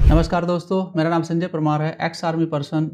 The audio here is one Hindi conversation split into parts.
नमस्कार दोस्तों, मेरा नाम संजय परमार है, ex army person,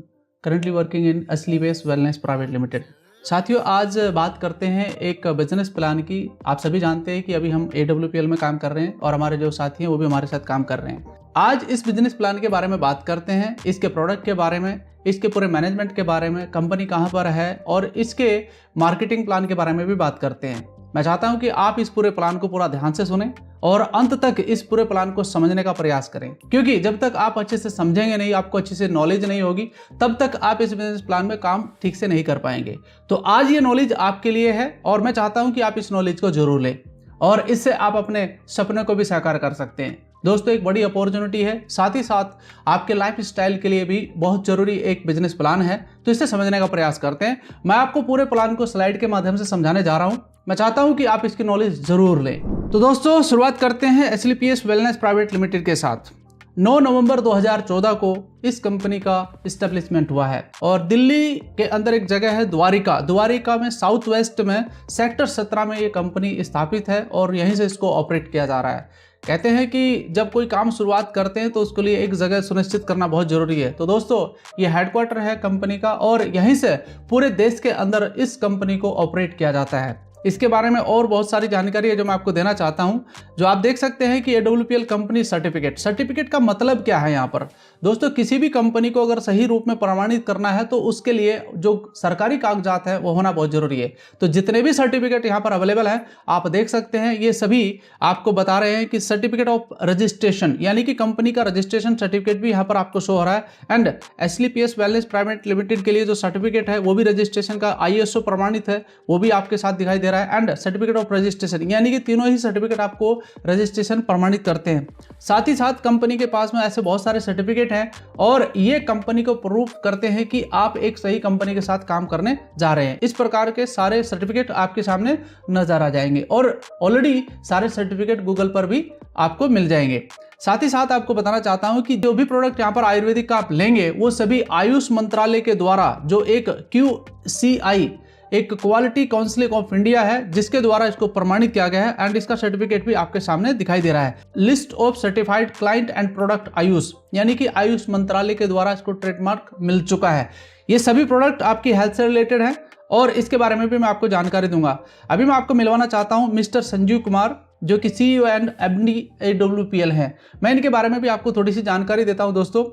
currently working in असली बेस वेलनेस प्राइवेट लिमिटेड। साथियों, आज बात करते हैं एक बिजनेस प्लान की। आप सभी जानते हैं कि अभी हम AWPL में काम कर रहे हैं और हमारे जो साथी हैं वो भी हमारे साथ काम कर रहे हैं। आज इस बिजनेस प्लान के बारे में बात करते हैं, इसके प्रोडक्ट के बारे में, इसके पूरे मैनेजमेंट के बारे में, कंपनी कहाँ पर है और इसके मार्केटिंग प्लान के बारे में भी बात करते हैं। मैं चाहता हूं कि आप इस पूरे प्लान को पूरा ध्यान से सुनें और अंत तक इस पूरे प्लान को समझने का प्रयास करें, क्योंकि जब तक आप अच्छे से समझेंगे नहीं, आपको अच्छे से नॉलेज नहीं होगी, तब तक आप इस बिजनेस प्लान में काम ठीक से नहीं कर पाएंगे। तो आज ये नॉलेज आपके लिए है और मैं चाहता हूं कि आप इस नॉलेज को जरूर लें और इससे आप अपने सपने को भी साकार कर सकते हैं। दोस्तों, एक बड़ी अपॉर्चुनिटी है, साथ ही साथ आपके लाइफ स्टाइल के लिए भी बहुत जरूरी एक बिजनेस प्लान है। तो इसे समझने का प्रयास करते हैं। मैं आपको पूरे प्लान को स्लाइड के माध्यम से समझाने जा रहा हूं। मैं चाहता हूं कि आप इसकी नॉलेज जरूर लें। तो दोस्तों, शुरुआत करते हैं SLPS वेलनेस प्राइवेट लिमिटेड के साथ। 9 नवंबर 2014 को इस कंपनी का इस्टेब्लिशमेंट हुआ है और दिल्ली के अंदर एक जगह है द्वारिका में, साउथ वेस्ट में, सेक्टर 17 में ये कंपनी स्थापित है और यहीं से इसको ऑपरेट किया जा रहा है। कहते हैं कि जब कोई काम शुरुआत करते हैं तो उसके लिए एक जगह सुनिश्चित करना बहुत जरूरी है। तो दोस्तों, ये हेडक्वार्टर है कंपनी का और यहीं से पूरे देश के अंदर इस कंपनी को ऑपरेट किया जाता है। इसके बारे में और बहुत सारी जानकारी है जो मैं आपको देना चाहता हूं। जो आप देख सकते हैं कि AWPL कंपनी सर्टिफिकेट का मतलब क्या है यहाँ पर। दोस्तों, किसी भी कंपनी को अगर सही रूप में प्रमाणित करना है तो उसके लिए जो सरकारी कागजात है वो होना बहुत जरूरी है। तो जितने भी सर्टिफिकेट यहाँ पर अवेलेबल हैं, आप देख सकते हैं, ये सभी आपको बता रहे हैं कि सर्टिफिकेट ऑफ रजिस्ट्रेशन, यानी कि कंपनी का रजिस्ट्रेशन सर्टिफिकेट भी यहाँ पर आपको शो हो रहा है। And SLPS wellness private limited के लिए जो सर्टिफिकेट है वो भी रजिस्ट्रेशन का ISO प्रमाणित है, वो भी आपके साथ दिखाई दे रहा है। एंड सर्टिफिकेट ऑफ रजिस्ट्रेशन, यानी कि तीनों ही सर्टिफिकेट आपको रजिस्ट्रेशन प्रमाणित करते हैं। साथ ही साथ कंपनी के पास में ऐसे बहुत सारे सर्टिफिकेट हैं और ये कंपनी को प्रूफ करते हैं कि आप एक सही कंपनी के साथ काम करने जा रहे हैं। इस प्रकार के सारे सर्टिफिकेट आपके सामने नजर आ जाएंगे और ऑलरेडी सारे सर्टिफिकेट गूगल पर भी आपको मिल जाएंगे। साथ ही साथ आपको बताना चाहता हूं कि जो भी प्रोडक्ट यहां पर आयुर्वेदिक का आप लेंगे वो सभी आयुष मंत्रालय के द्वारा, जो एक QCI, एक क्वालिटी काउंसिल ऑफ इंडिया है, जिसके द्वारा इसको प्रमाणित किया गया है। एंड इसका सर्टिफिकेट भी आपके सामने दिखाई दे रहा है। List of certified client and product Ayush, यानी कि आयुष मंत्रालय के द्वारा इसको ट्रेडमार्क मिल चुका है। ये सभी प्रोडक्ट आपकी हेल्थ से रिलेटेड है और इसके बारे में भी मैं आपको जानकारी दूंगा। अभी मैं आपको मिलवाना चाहता हूं मिस्टर संजीव कुमार, जो कि CEO एंड MD AWPL हैं। मैं इनके बारे में भी आपको थोड़ी सी जानकारी देता हूं। दोस्तों,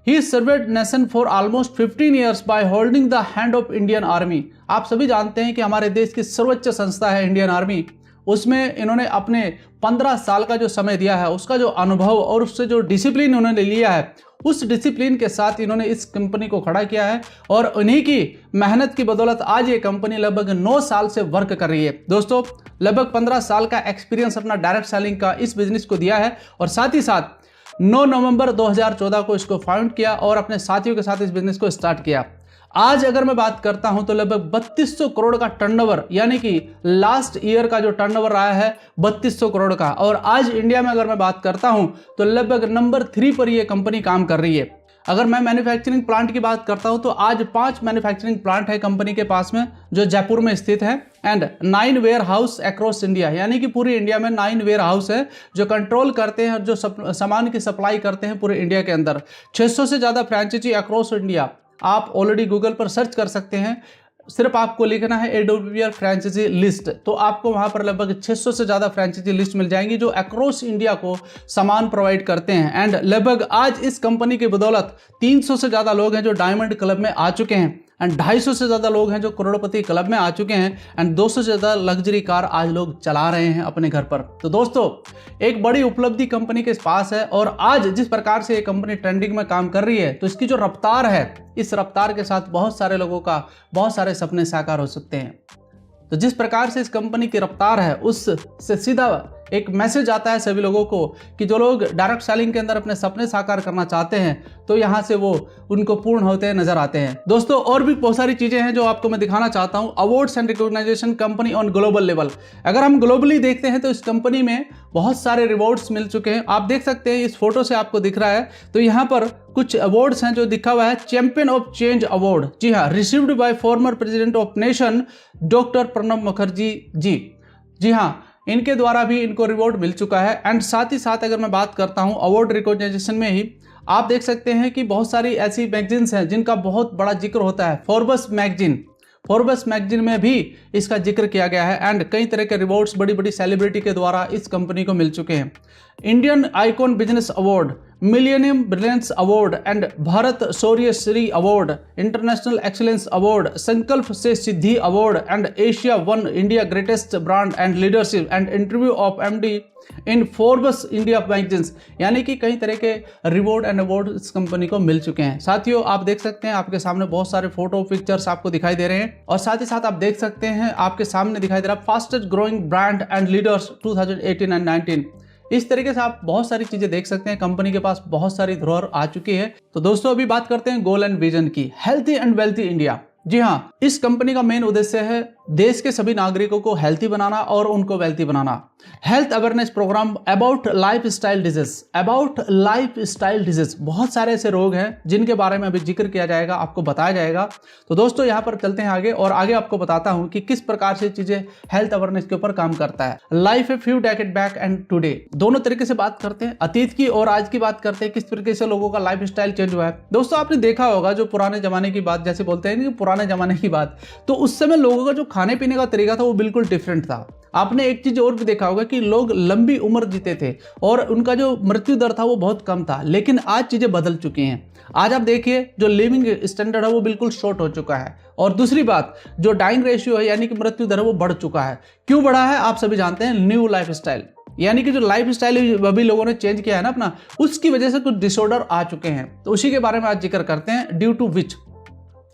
he served nation for almost 15 years by holding the hand of Indian army. आप सभी जानते हैं कि हमारे देश की सर्वोच्च संस्था है इंडियन आर्मी, उसमें इन्होंने अपने 15 साल का जो समय दिया है, उसका जो अनुभव और उससे जो डिसिप्लिन उन्होंने लिया है, उस डिसिप्लिन के साथ इन्होंने इस कंपनी को खड़ा किया है और उन्हीं की मेहनत की बदौलत आज ये कंपनी लगभग 9 साल से वर्क कर रही है। दोस्तों, लगभग 15 साल का एक्सपीरियंस अपना डायरेक्ट सेलिंग का इस बिजनेस को दिया है और साथ ही साथ 9 नवंबर 2014 को इसको फाउंड किया और अपने साथियों के साथ इस बिजनेस को स्टार्ट किया। आज अगर मैं बात करता हूं तो लगभग 3200 करोड़ का टर्नओवर, यानी कि लास्ट ईयर का जो टर्नओवर रहा है 3200 करोड़ का। और आज इंडिया में अगर मैं बात करता हूं तो लगभग नंबर 3 पर यह कंपनी काम कर रही है। अगर मैं मैन्युफैक्चरिंग प्लांट की बात करता हूं तो आज 5 मैन्युफैक्चरिंग प्लांट है कंपनी के पास में, जो जयपुर में स्थित है। And 9 warehouse across India, यानी कि पूरी इंडिया में 9 वेयर हाउस है जो कंट्रोल करते हैं और जो सामान की सप्लाई करते हैं पूरे इंडिया के अंदर। 600 से ज्यादा फ्रेंचाइजी अक्रॉस इंडिया आप ऑलरेडी गूगल पर सर्च कर सकते हैं। सिर्फ आपको लिखना है AWPL फ्रेंचाइजी लिस्ट, तो आपको वहां पर लगभग 600 से ज्यादा फ्रेंचाइजी लिस्ट मिल जाएंगी जो अक्रॉस इंडिया को सामान प्रोवाइड करते हैं। एंड लगभग आज इस कंपनी की बदौलत 300 से ज्यादा लोग हैं जो डायमंड क्लब में आ चुके हैं एंड 250 से ज्यादा लोग हैं जो करोड़पति क्लब में आ चुके हैं एंड 200 से ज्यादा लग्जरी कार आज लोग चला रहे हैं अपने घर पर। तो दोस्तों, एक बड़ी उपलब्धि कंपनी के पास है और आज जिस प्रकार से ये कंपनी ट्रेंडिंग में काम कर रही है, तो इसकी जो रफ्तार है, इस रफ्तार के साथ बहुत सारे लोगों का बहुत सारे सपने साकार हो सकते हैं। तो जिस प्रकार से इस कंपनी की रफ्तार है, उससे सीधा एक मैसेज आता है सभी लोगों को कि जो लोग डायरेक्ट सेलिंग के अंदर अपने सपने साकार करना चाहते हैं, तो यहां से वो उनको पूर्ण होते नजर आते हैं। दोस्तों, और भी बहुत सारी चीजें हैं जो आपको मैं दिखाना चाहता हूं। Awards and recognition company on global level. अगर हम ग्लोबली देखते हैं तो इस कंपनी में बहुत सारे रिवॉर्ड्स मिल चुके हैं। आप देख सकते हैं, इस फोटो से आपको दिख रहा है, तो यहाँ पर कुछ अवार्ड्स हैं जो दिखा हुआ है। चैंपियन ऑफ चेंज अवार्ड, जी हाँ, received by former president of nation doctor Pranab Mukherjee ji. जी हाँ, इनके द्वारा भी इनको रिवॉर्ड मिल चुका है। एंड साथ ही साथ अगर मैं बात करता हूं अवार्ड रिकॉग्निशन में ही, आप देख सकते हैं कि बहुत सारी ऐसी मैगजीन्स हैं जिनका बहुत बड़ा जिक्र होता है। फोर्ब्स मैगजीन में भी इसका जिक्र किया गया है। एंड कई तरह के रिवॉर्ड्स बड़ी बड़ी सेलिब्रिटी के द्वारा इस कंपनी को मिल चुके हैं। Indian icon business award, millennium brilliance award and Bharat Shaurya Shri award, international excellence award, Sankalp se Siddhi award and Asia one India greatest brand and leadership and interview of MD in Forbes India magazines, यानी कि कई तरह के रिवॉर्ड एंड अवार्ड इस कंपनी को मिल चुके हैं। साथियों, आप देख सकते हैं आपके सामने बहुत सारे फोटो पिक्चर्स आपको दिखाई दे रहे हैं, और साथ ही साथ आप देख सकते हैं आपके सामने दिखाई दे रहा है fastest growing brand and leaders 2018 and 19। इस तरीके से आप बहुत सारी चीजें देख सकते हैं। कंपनी के पास बहुत सारी धरोहर आ चुकी है। तो दोस्तों, अभी बात करते हैं गोल एंड विजन की, हेल्थी एंड वेल्थी इंडिया। जी हाँ, इस कंपनी का मेन उद्देश्य है देश के सभी नागरिकों को हेल्थी बनाना और उनको वेल्थी बनाना। Health awareness programme about lifestyle disease, बहुत सारे ऐसे रोग हैं जिनके बारे में अभी जिक्र किया जाएगा, आपको बताया जाएगा। तो दोस्तों, यहाँ पर चलते हैं आगे, और आगे आपको बताता हूँ कि किस प्रकार से चीजें हेल्थ अवेयरनेस के ऊपर काम करता है। Life a few decade back and today, दोनों तरीके से बात करते हैं, अतीत की और आज की बात करते हैं, किस तरीके से लोगों का लाइफ स्टाइल चेंज हुआ है। दोस्तों, आपने देखा होगा जो पुराने जमाने की बात, जैसे बोलते हैं कि पुराने जमाने की बात, तो उस समय लोगों का जो खाने पीने का तरीका था वो बिल्कुल डिफरेंट था। आपने एक चीज और भी देखा होगा कि लोग लंबी उम्र जीते थे और उनका जो मृत्यु दर था वो बहुत कम था। लेकिन आज चीजें बदल चुकी हैं। आज आप देखिए जो लिविंग स्टैंडर्ड है वो बिल्कुल शॉर्ट हो चुका है, और दूसरी बात जो डाइंग रेशियो है यानी कि मृत्यु दर है वो बढ़ चुका है। क्यों बढ़ा है आप सभी जानते हैं, न्यू लाइफ स्टाइल, यानी कि जो लाइफ स्टाइल अभी लोगों ने चेंज किया है ना अपना, उसकी वजह से कुछ डिसऑर्डर आ चुके हैं। तो उसी के बारे में आज जिक्र करते हैं। ड्यू टू विच,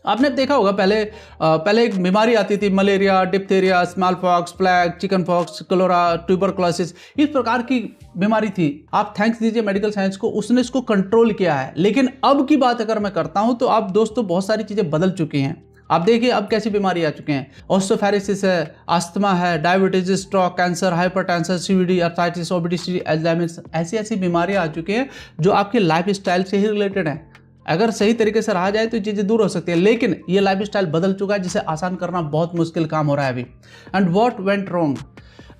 आपने देखा होगा पहले एक बीमारी आती थी, malaria, diphtheria, smallpox, plague, chickenpox, cholera, tuberculosis, इस प्रकार की बीमारी थी। आप थैंक्स दीजिए मेडिकल साइंस को, उसने इसको कंट्रोल किया है। लेकिन अब की बात अगर मैं करता हूं तो अब दोस्तों बहुत सारी चीजें बदल चुकी हैं। आप देखिए अब कैसी बीमारी आ चुके हैं, ऑस्टियोफाइरोसिस है, अस्थमा है, diabetes, stroke, cancer, hypertension, CVD, arthritis, obesity, Alzheimer, ऐसी बीमारियां आ चुकी हैं जो आपके लाइफ स्टाइल से ही रिलेटेड है। अगर सही तरीके से रहा जाए तो चीजें दूर हो सकती है, लेकिन ये लाइफ स्टाइल बदल चुका है जिसे आसान करना बहुत मुश्किल काम हो रहा है अभी। And what went wrong,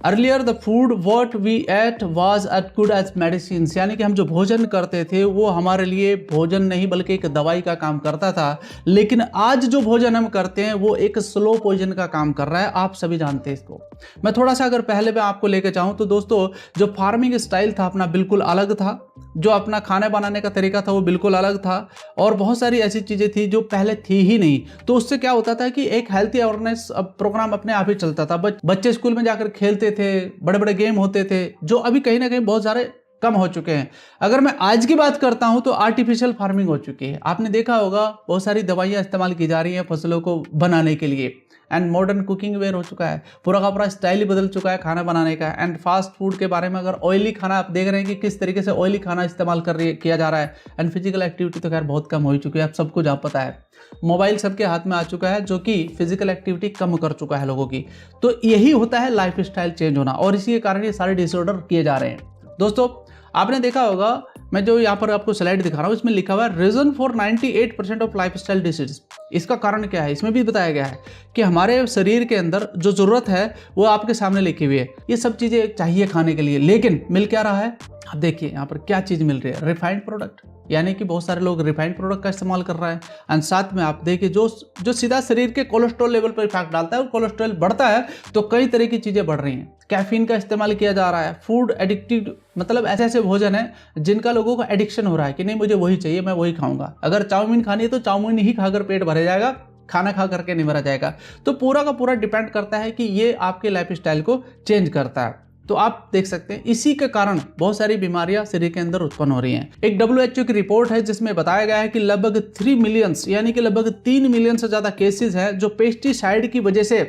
earlier the food what we ate was as good as medicine, यानी कि हम जो भोजन करते थे वो हमारे लिए भोजन नहीं बल्कि एक दवाई का काम करता था। लेकिन आज जो भोजन हम करते हैं वो एक स्लो पॉइजन का काम कर रहा है, आप सभी जानते हैं इसको। मैं थोड़ा सा अगर पहले मैं आपको लेके चाहूँ तो दोस्तों, जो फार्मिंग स्टाइल था अपना बिल्कुल अलग था, जो अपना खाना बनाने का तरीका था वो बिल्कुल अलग था, और बहुत सारी ऐसी चीज़ें थी जो पहले थी ही नहीं। तो उससे क्या होता था कि एक हेल्थी अवेयरनेस प्रोग्राम अपने आप ही चलता था। बच्चे स्कूल में जाकर खेलते थे, बड़े बड़े गेम होते थे, जो अभी कहीं ना कहीं बहुत सारे कम हो चुके हैं। अगर मैं आज की बात करता हूं तो आर्टिफिशियल फार्मिंग हो चुकी है। आपने देखा होगा बहुत सारी दवाइयां इस्तेमाल की जा रही हैं फसलों को बनाने के लिए। एंड मॉडर्न कुकिंग वेयर हो चुका है, पूरा का पूरा स्टाइल ही बदल चुका है खाना बनाने का। एंड फास्ट फूड के बारे में अगर ऑयली खाना आप देख रहे हैं कि किस तरीके से ऑयली खाना इस्तेमाल किया जा रहा है। एंड फिजिकल एक्टिविटी तो खैर बहुत कम हो चुकी है, आप सबको जहाँ पता है। मोबाइल सबके हाथ में आ चुका है जो कि फिजिकल एक्टिविटी कम कर चुका है लोगों की। तो यही होता है लाइफ स्टाइल चेंज होना, और इसी के कारण ये सारे डिसऑर्डर किए जा रहे हैं। दोस्तों, आपने देखा होगा, मैं जो यहाँ पर आपको स्लाइड दिखा रहा हूँ इसमें लिखा हुआ है reason for 98% of lifestyle disease. इसका कारण क्या है इसमें भी बताया गया है कि हमारे शरीर के अंदर जो जरूरत है वो आपके सामने लिखी हुई है। ये सब चीजें चाहिए खाने के लिए, लेकिन मिल क्या रहा है आप देखिए यहाँ पर क्या चीज मिल रही है, रिफाइंड प्रोडक्ट, यानी कि बहुत सारे लोग रिफाइंड प्रोडक्ट का इस्तेमाल कर रहा है। एंड साथ में आप देखिए जो सीधा शरीर के कोलेस्ट्रॉल लेवल पर इफेक्ट डालता है, और कोलेस्ट्रॉल बढ़ता है तो कई तरह की चीजें बढ़ रही हैं। कैफीन का इस्तेमाल किया जा रहा है, फूड एडिक्टिव, मतलब ऐसे ऐसे भोजन है जिनका लोगों को एडिक्शन हो रहा है कि नहीं मुझे वही चाहिए, मैं वही खाऊंगा। अगर चाउमीन खानी है तो चाउमीन ही खाकर पेट भर जाएगा, खाना खा करके नहीं भरा जाएगा। तो पूरा का पूरा डिपेंड करता है कि ये आपके लाइफ स्टाइल को चेंज करता है। तो आप देख सकते हैं इसी के कारण बहुत सारी बीमारियां शरीर के अंदर उत्पन्न हो रही हैं। एक WHO की रिपोर्ट है जिसमें बताया गया है कि लगभग 3 मिलियन यानी कि लगभग 3 मिलियन से ज्यादा केसेस हैं जो पेस्टिसाइड की वजह से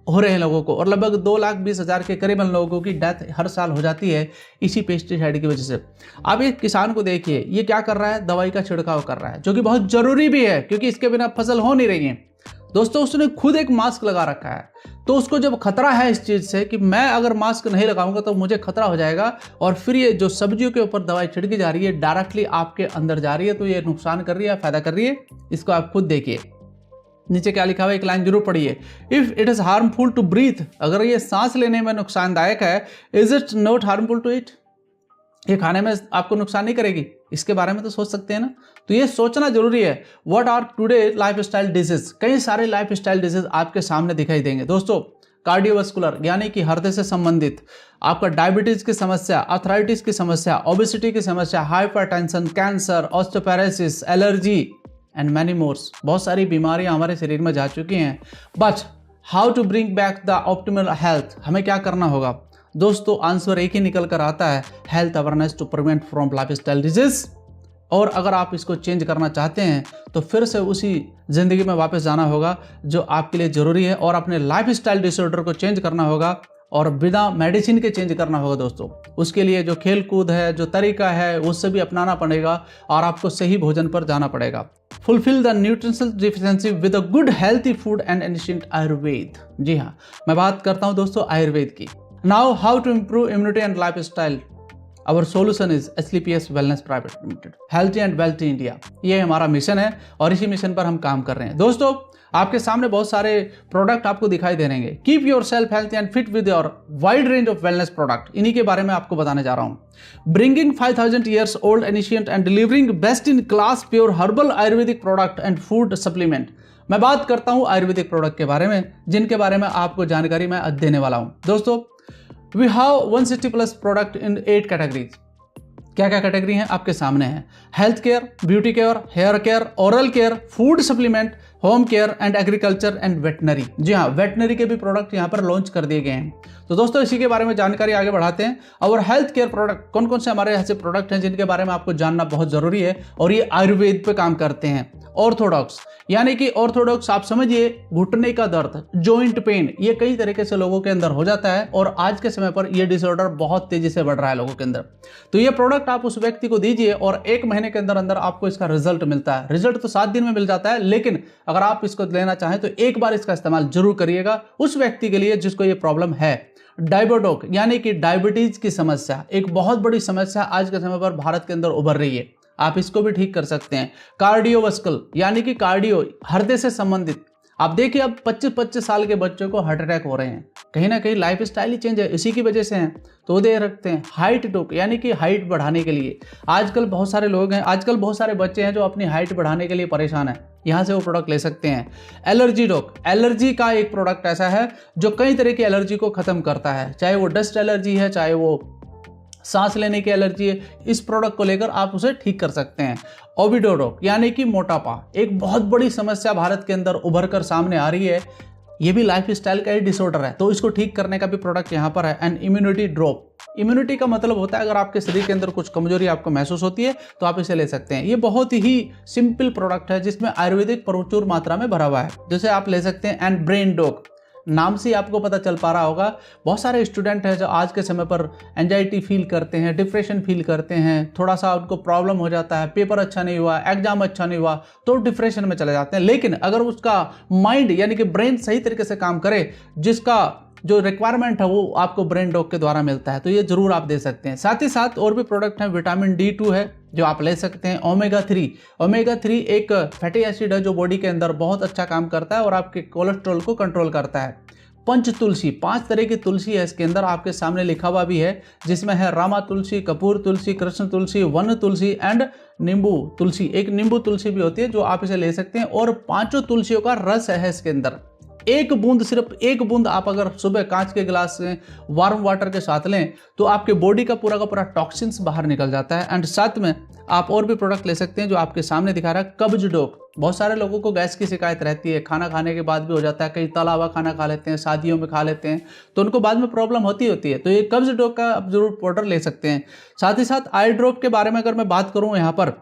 हो रहे हैं लोगों को, और लगभग 2,20,000 के करीबन लोगों की डेथ हर साल हो जाती है इसी पेस्टिसाइड की वजह से। आप एक किसान को देखिए, ये क्या कर रहा है, दवाई का छिड़काव कर रहा है, जो कि बहुत जरूरी भी है क्योंकि इसके बिना फसल हो नहीं रही है। दोस्तों, उसने खुद एक मास्क लगा रखा है, तो उसको जब खतरा है इस चीज से कि मैं अगर मास्क नहीं लगाऊंगा तो मुझे खतरा हो जाएगा, और फिर ये जो सब्जियों के ऊपर दवाई छिड़की जा रही है डायरेक्टली आपके अंदर जा रही है, तो ये नुकसान कर रही है, फायदा कर रही है, इसको आप खुद देखिए। नीचे क्या लिखा हुआ है, एक लाइन जरूर पढ़िए। If it is harmful to breathe, अगर ये सांस लेने में नुकसानदायक है, is it not harmful to eat, ये खाने में आपको नुकसान नहीं करेगी, इसके बारे में तो सोच सकते हैं ना। तो ये सोचना जरूरी है। What are today lifestyle disease, कई सारे लाइफ स्टाइल डिजीज आपके सामने दिखाई देंगे दोस्तों। कार्डियोवास्कुलर यानी कि हृदय से संबंधित, आपका डायबिटीज की समस्या, आर्थराइटिस की समस्या, ओबेसिटी की समस्या, hypertension, cancer, osteoporosis, allergy and many mores, बहुत सारी बीमारियां हमारे शरीर में जा चुकी हैं। But how to bring back the optimal health, हमें क्या करना होगा दोस्तों? आंसर एक ही निकल कर आता है, health awareness to prevent from lifestyle disease. और अगर आप इसको चेंज करना चाहते हैं तो फिर से उसी ज़िंदगी में वापस जाना होगा जो आपके लिए ज़रूरी है, और अपने लाइफ स्टाइल डिसऑर्डर को चेंज करना होगा, और बिना मेडिसिन के चेंज करना होगा दोस्तों। उसके लिए जो खेल कूद है, जो तरीका है, उससे भी अपनाना पड़ेगा, और आपको सही भोजन पर जाना पड़ेगा। Fulfil the nutritional deficiency with a good healthy food and ancient Ayurveda. जी हाँ, मैं बात करता हूँ दोस्तों आयुर्वेद की। Now how to improve immunity and lifestyle, our solution is SLPS wellness private limited, healthy and wealthy India. ये हमारा मिशन है और इसी मिशन पर हम काम कर रहे हैं दोस्तों। आपके सामने बहुत सारे प्रोडक्ट आपको दिखाई दे रहेंगे। Keep your self healthy and fit with your wide range of wellness product, इन्हीं के बारे में आपको बताने जा रहा हूं। Bringing 5000 years old ancient and delivering best in class pure herbal Ayurvedic product and food supplement. मैं बात करता हूं आयुर्वेदिक प्रोडक्ट के बारे में, जिनके बारे में आपको जानकारी मैं देने वाला हूं दोस्तों। We have 160+ product in 8 categories. क्या क्या कैटेगरी हैं आपके सामने है? Health care, beauty care, hair care, oral care, food supplement, home care and agriculture and veterinary. जी हाँ, वेटनरी के भी प्रोडक्ट यहाँ पर लॉन्च कर दिए गए हैं। तो दोस्तों इसी के बारे में जानकारी आगे बढ़ाते हैं। और हेल्थ केयर प्रोडक्ट, कौन कौन से हमारे ऐसे प्रोडक्ट हैं जिनके बारे में आपको जानना बहुत जरूरी है, और ये आयुर्वेद पे काम करते हैं। ऑर्थोडॉक्स, यानी कि ऑर्थोडॉक्स आप समझिए घुटने का दर्द, जॉइंट पेन, ये कई तरीके से लोगों के अंदर हो जाता है, और आज के समय पर ये डिसऑर्डर बहुत तेजी से बढ़ रहा है लोगों के अंदर। तो ये प्रोडक्ट आप उस व्यक्ति को दीजिए और 1 महीने के अंदर अंदर आपको इसका रिजल्ट मिलता है। रिजल्ट तो 7 दिन में मिल जाता है, लेकिन अगर आप इसको लेना चाहें तो एक बार इसका इस्तेमाल जरूर करिएगा उस व्यक्ति के लिए जिसको ये प्रॉब्लम है। डायबिटोक यानी कि डायबिटीज की समस्या, एक बहुत बड़ी समस्या आज के समय पर भारत के अंदर उभर रही है, आप इसको भी ठीक कर सकते हैं। कार्डियोवास्कुलर यानी कि कार्डियो, हृदय से संबंधित, आप देखिए अब 25-25 साल के बच्चों को हार्ट अटैक हो रहे हैं, कहीं ना कहीं लाइफ स्टाइल ही चेंज है, इसी की वजह से हैं। तो दे रखते हैं हाइट डॉक, यानी कि हाइट बढ़ाने के लिए। आजकल बहुत सारे लोग हैं, आजकल बहुत सारे बच्चे हैं जो अपनी हाइट बढ़ाने के लिए परेशान है, यहाँ से वो प्रोडक्ट ले सकते हैं। एलर्जी डॉक, एलर्जी का एक प्रोडक्ट ऐसा है जो कई तरह की एलर्जी को खत्म करता है, चाहे वो डस्ट एलर्जी है, चाहे वो सांस लेने की एलर्जी है, इस प्रोडक्ट को लेकर आप उसे ठीक कर सकते हैं। ओबिडोडोक यानी कि मोटापा, एक बहुत बड़ी समस्या भारत के अंदर उभर कर सामने आ रही है, ये भी लाइफ स्टाइल का ही डिसऑर्डर है, तो इसको ठीक करने का भी प्रोडक्ट यहाँ पर है। एंड इम्यूनिटी ड्रॉप, इम्यूनिटी का मतलब होता है अगर आपके शरीर के अंदर कुछ कमजोरी आपको महसूस होती है तो आप इसे ले सकते हैं। ये बहुत ही सिंपल प्रोडक्ट है जिसमें आयुर्वेदिक प्रचुर मात्रा में भरा हुआ है, जैसे आप ले सकते हैं। एंड ब्रेन डॉक, नाम से आपको पता चल पा रहा होगा, बहुत सारे स्टूडेंट हैं जो आज के समय पर एंजाइटी फील करते हैं, डिप्रेशन फील करते हैं, थोड़ा सा उनको प्रॉब्लम हो जाता है, पेपर अच्छा नहीं हुआ, एग्जाम अच्छा नहीं हुआ तो डिप्रेशन में चले जाते हैं। लेकिन अगर उसका माइंड यानी कि ब्रेन सही तरीके से काम करे, जिसका जो रिक्वायरमेंट है वो आपको ब्रेन डॉक के द्वारा मिलता है, तो ये जरूर आप दे सकते हैं। साथ ही साथ और भी प्रोडक्ट हैं, विटामिन D2 है जो आप ले सकते हैं। ओमेगा 3 एक फैटी एसिड है जो बॉडी के अंदर बहुत अच्छा काम करता है और आपके कोलेस्ट्रॉल को कंट्रोल करता है। पंच तुलसी, 5 तरह की तुलसी है इसके अंदर, आपके सामने लिखा हुआ भी है, जिसमें है रामा तुलसी, कपूर तुलसी, कृष्ण तुलसी, वन तुलसी एंड नींबू तुलसी। एक नींबू तुलसी भी होती है जो आप इसे ले सकते हैं, और 5 तुलसियों का रस है इसके अंदर। एक बूंद, सिर्फ एक बूंद आप अगर सुबह कांच के गिलास से वार्म वाटर के साथ लें तो आपके बॉडी का पूरा टॉक्सिन्स बाहर निकल जाता है। एंड साथ में आप और भी प्रोडक्ट ले सकते हैं जो आपके सामने दिखा रहा है। कब्ज डॉक, बहुत सारे लोगों को गैस की शिकायत रहती है, खाना खाने के बाद भी हो जाता है, कहीं तला हुआ खाना खा लेते हैं, शादियों में खा लेते हैं तो उनको बाद में प्रॉब्लम होती है। तो ये कब्ज डॉक का आप जरूर पाउडर ले सकते हैं। साथ ही साथ आई ड्रॉप के बारे में अगर मैं बात करूँ यहाँ पर,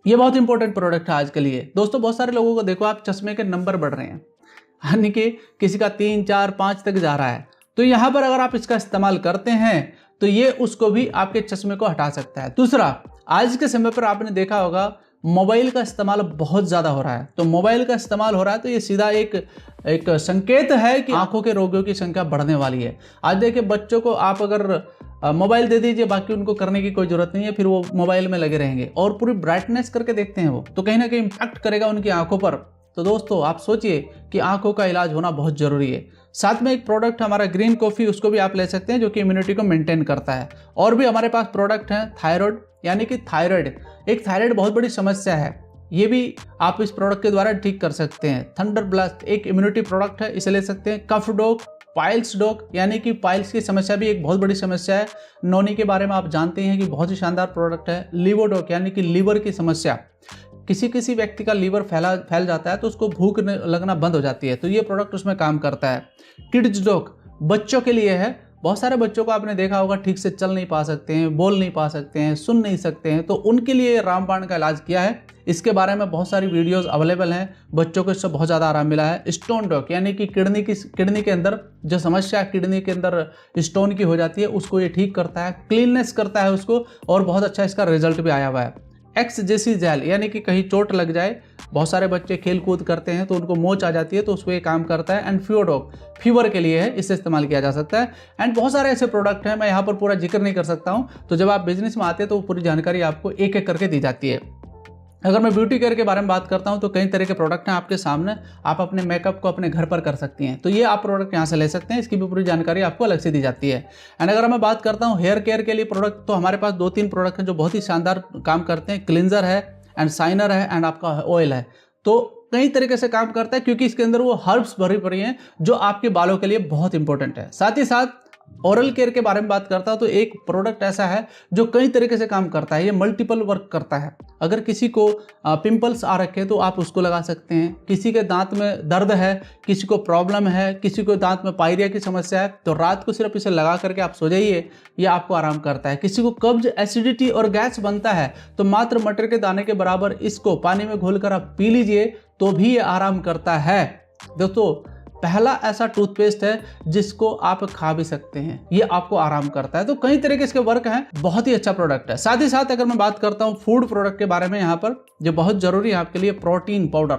ये बहुत इंपॉर्टेंट प्रोडक्ट है आज के लिए दोस्तों। बहुत सारे लोगों को देखो आप चश्मे के नंबर बढ़ रहे हैं, यानी कि किसी का 3, 4, 5 तक जा रहा है, तो यहाँ पर अगर आप इसका इस्तेमाल करते हैं तो ये उसको भी आपके चश्मे को हटा सकता है। दूसरा, आज के समय पर आपने देखा होगा मोबाइल का इस्तेमाल बहुत ज़्यादा हो रहा है, तो मोबाइल का इस्तेमाल हो रहा है तो ये सीधा एक संकेत है कि आंखों के रोगियों की संख्या बढ़ने वाली है। आज देखिए बच्चों को आप अगर मोबाइल दे दीजिए, बाकी उनको करने की कोई जरूरत नहीं है, फिर वो मोबाइल में लगे रहेंगे और पूरी ब्राइटनेस करके देखते हैं वो, तो कहीं ना कहीं इम्पैक्ट करेगा उनकी आंखों पर। तो दोस्तों आप सोचिए कि आंखों का इलाज होना बहुत ज़रूरी है। साथ में एक प्रोडक्ट हमारा ग्रीन कॉफ़ी, उसको भी आप ले सकते हैं, जो कि इम्यूनिटी को मेंटेन करता है। और भी हमारे पास प्रोडक्ट हैं थायराइड, यानी कि थायराइड, एक थायराइड बहुत बड़ी समस्या है, ये भी आप इस प्रोडक्ट के द्वारा ठीक कर सकते हैं। थंडर ब्लास्ट एक इम्यूनिटी प्रोडक्ट है, इसे ले सकते हैं। कफ डॉग, पाइल्स डॉग, यानी कि पाइल्स की समस्या भी एक बहुत बड़ी समस्या है। नोनी के बारे में आप जानते हैं कि बहुत ही शानदार प्रोडक्ट है। लीवर डॉग, यानी कि लीवर की समस्या, किसी व्यक्ति का लीवर फैल जाता है तो उसको भूख लगना बंद हो जाती है, तो ये प्रोडक्ट उसमें काम करता है। किड्स डॉग बच्चों के लिए है। बहुत सारे बच्चों को आपने देखा होगा ठीक से चल नहीं पा सकते हैं, बोल नहीं पा सकते हैं, सुन नहीं सकते हैं, तो उनके लिए रामबाण का इलाज किया है। इसके बारे में बहुत सारी वीडियोस अवेलेबल हैं, बच्चों को इससे बहुत ज़्यादा आराम मिला है। स्टोन डॉग, यानी कि किडनी के अंदर जो समस्या किडनी के अंदर स्टोन की हो जाती है, उसको ये ठीक करता है, क्लीननेस करता है उसको, और बहुत अच्छा इसका रिजल्ट भी आया हुआ है। एक्स-जेसी जेल, यानी कि कहीं चोट लग जाए, बहुत सारे बच्चे खेल कूद करते हैं तो उनको मोच आ जाती है, तो उसको ये काम करता है। एंड फ्यूडॉग फीवर के लिए है, इससे इस्तेमाल किया जा सकता है। एंड बहुत सारे ऐसे प्रोडक्ट हैं, मैं यहाँ पर पूरा जिक्र नहीं कर सकता हूँ, तो जब आप बिजनेस में आते हैं तो पूरी जानकारी आपको एक एक करके दी जाती है। अगर मैं ब्यूटी केयर के बारे में बात करता हूं तो कई तरह के प्रोडक्ट हैं आपके सामने, आप अपने मेकअप को अपने घर पर कर सकती हैं, तो ये आप प्रोडक्ट यहां से ले सकते हैं, इसकी भी पूरी जानकारी आपको अलग से दी जाती है। एंड अगर मैं बात करता हूं हेयर केयर के लिए प्रोडक्ट, तो हमारे पास 2-3 प्रोडक्ट हैं जो बहुत ही शानदार काम करते हैं। क्लिनजर है एंड शाइनर है एंड आपका ऑयल है, तो कई तरीके से काम करता है, क्योंकि इसके अंदर वो हर्ब्स भरी पड़ी हैं जो आपके बालों के लिए बहुत इंपॉर्टेंट है। साथ ही साथ ओरल केयर के बारे में बात करता हूं तो एक प्रोडक्ट ऐसा है जो कई तरीके से काम करता है, ये मल्टीपल वर्क करता है। अगर किसी को पिंपल्स आ रखे हैं तो आप उसको लगा सकते हैं, किसी के दांत में दर्द है, किसी को प्रॉब्लम है, किसी को दांत में पायरिया की समस्या है, तो रात को सिर्फ इसे लगा करके आप सो जाइए, ये आपको आराम करता है। किसी को कब्ज, एसिडिटी और गैस बनता है तो मात्र मटर के दाने के बराबर इसको पानी में घोलकर आप पी लीजिए, तो भी ये आराम करता है। दोस्तों पहला ऐसा टूथपेस्ट है जिसको आप खा भी सकते हैं, ये आपको आराम करता है। तो कई तरह के इसके वर्क हैं, बहुत ही अच्छा प्रोडक्ट है। साथ ही साथ अगर मैं बात करता हूं फूड प्रोडक्ट के बारे में, यहाँ पर जो बहुत जरूरी है आपके लिए, प्रोटीन पाउडर।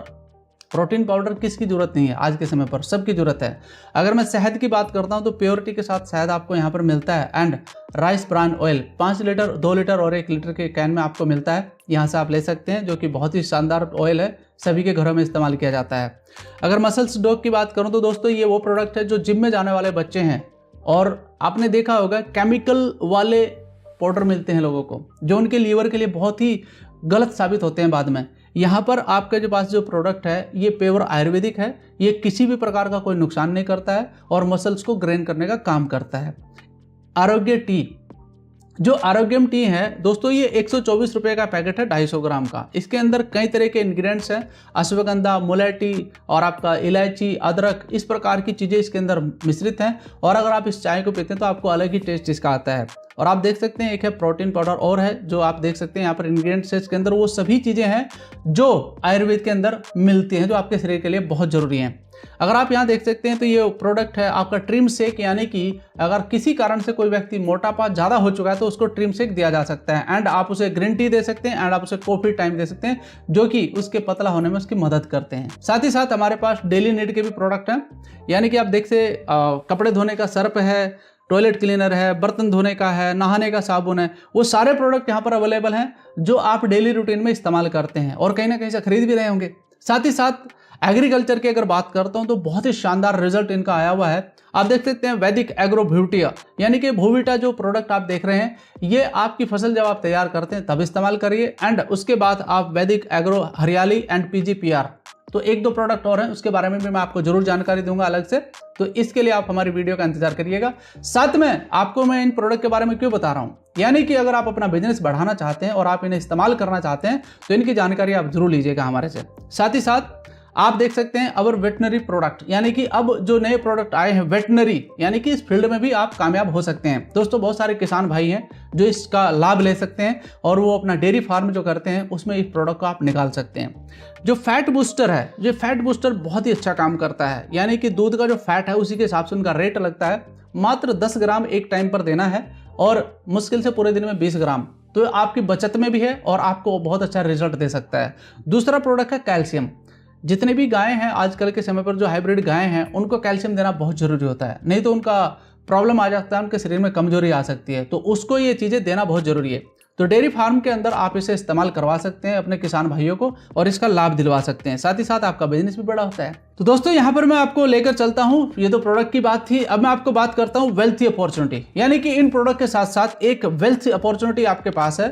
प्रोटीन पाउडर किसकी जरूरत नहीं है, आज के समय पर सबकी जरूरत है। अगर मैं शहद की बात करता हूं तो प्योरिटी के साथ शहद आपको यहाँ पर मिलता है। And rice bran oil 5 litre, 2 litre और 1 लीटर के कैन में आपको मिलता है, यहाँ से आप ले सकते हैं, जो कि बहुत ही शानदार ऑयल है, सभी के घरों में इस्तेमाल किया जाता है। अगर मसल्स डॉग की बात करूं तो दोस्तों ये वो प्रोडक्ट है जो जिम में जाने वाले बच्चे हैं, और आपने देखा होगा केमिकल वाले पाउडर मिलते हैं लोगों को, जो उनके लीवर के लिए बहुत ही गलत साबित होते हैं बाद में। यहाँ पर आपके जो पास जो प्रोडक्ट है ये प्योर आयुर्वेदिक है, ये किसी भी प्रकार का कोई नुकसान नहीं करता है और मसल्स को ग्रेन करने का काम करता है। आरोग्य टी, जो आरोग्यम टी है दोस्तों, ये 124 रुपये का पैकेट है 250 ग्राम का। इसके अंदर कई तरह के इंग्रेडिएंट्स हैं, अश्वगंधा, मुलेठी और आपका इलायची, अदरक, इस प्रकार की चीज़ें इसके अंदर मिश्रित हैं। और अगर आप इस चाय को पीते हैं तो आपको अलग ही टेस्ट इसका आता है। और आप देख सकते हैं एक है प्रोटीन पाउडर और है, जो आप देख सकते हैं यहाँ पर इंग्रेडिएंट्स है इसके अंदर, वो सभी चीज़ें हैं जो आयुर्वेद के अंदर मिलती हैं, जो आपके शरीर के लिए बहुत ज़रूरी हैं। अगर आप यहाँ देख सकते हैं तो ये प्रोडक्ट है आपका ट्रिम शेक, यानी कि अगर किसी कारण से कोई व्यक्ति मोटापा ज़्यादा हो चुका है तो उसको ट्रिम शेक दिया जा सकता है। एंड आप उसे ग्रीन टी दे सकते हैं, एंड आप उसे कॉफी टाइम दे सकते हैं, जो कि उसके पतला होने में उसकी मदद करते हैं। साथ ही साथ हमारे पास डेली नीड के भी प्रोडक्ट हैं, यानी कि आप देख से कपड़े धोने का सर्फ है, टॉयलेट क्लीनर है, बर्तन धोने का है, नहाने का साबुन है, वो सारे प्रोडक्ट यहाँ पर अवेलेबल हैं जो आप डेली रूटीन में इस्तेमाल करते हैं और कहीं ना कहीं से खरीद भी रहे होंगे। साथ ही साथ एग्रीकल्चर की अगर बात करता हूं तो बहुत ही शानदार रिजल्ट इनका आया हुआ है। आप देख सकते हैं वैदिक एग्रो ब्यूटिया, यानी कि भूविटा जो प्रोडक्ट आप देख रहे हैं, ये आपकी फसल जब आप तैयार करते हैं तब इस्तेमाल करिए। एंड उसके बाद आप वैदिक एग्रो हरियाली एंड PGPR, तो 1-2 प्रोडक्ट और हैं, उसके बारे में भी मैं आपको जरूर जानकारी दूंगा अलग से, तो इसके लिए आप हमारी वीडियो का इंतजार करिएगा। साथ में आपको मैं इन प्रोडक्ट के बारे में क्यों बता रहा हूं, यानी कि अगर आप अपना बिजनेस बढ़ाना चाहते हैं और आप इन्हें इस्तेमाल करना चाहते हैं तो इनकी जानकारी आप जरूर लीजिएगा हमारे से। साथ ही साथ आप देख सकते हैं अवर वेटनरी प्रोडक्ट, यानी कि अब जो नए प्रोडक्ट आए हैं वेटनरी, यानी कि इस फील्ड में भी आप कामयाब हो सकते हैं। दोस्तों बहुत सारे किसान भाई हैं जो इसका लाभ ले सकते हैं और वो अपना डेयरी फार्म जो करते हैं उसमें इस प्रोडक्ट को आप निकाल सकते हैं। जो फैट बूस्टर है, जो फैट बूस्टर बहुत ही अच्छा काम करता है, यानी कि दूध का जो फैट है उसी के हिसाब से उनका रेट लगता है। मात्र 10 ग्राम एक टाइम पर देना है और मुश्किल से पूरे दिन में 20 ग्राम, तो आपकी बचत में भी है और आपको बहुत अच्छा रिजल्ट दे सकता है। दूसरा प्रोडक्ट है कैल्शियम। जितने भी गायें हैं आजकल के समय पर, जो हाइब्रिड गायें हैं, उनको कैल्शियम देना बहुत जरूरी होता है, नहीं तो उनका प्रॉब्लम आ जाता है, उनके शरीर में कमजोरी आ सकती है, तो उसको ये चीज़ें देना बहुत जरूरी है। तो डेयरी फार्म के अंदर आप इसे इस्तेमाल करवा सकते हैं अपने किसान भाइयों को और इसका लाभ दिलवा सकते हैं, साथ ही साथ आपका बिजनेस भी बड़ा होता है। तो दोस्तों यहाँ पर मैं आपको लेकर चलता हूँ, ये तो प्रोडक्ट की बात थी, अब मैं आपको बात करता हूँ वेल्थ अपॉर्चुनिटी, यानी कि इन प्रोडक्ट के साथ साथ एक वेल्थ अपॉर्चुनिटी आपके पास है।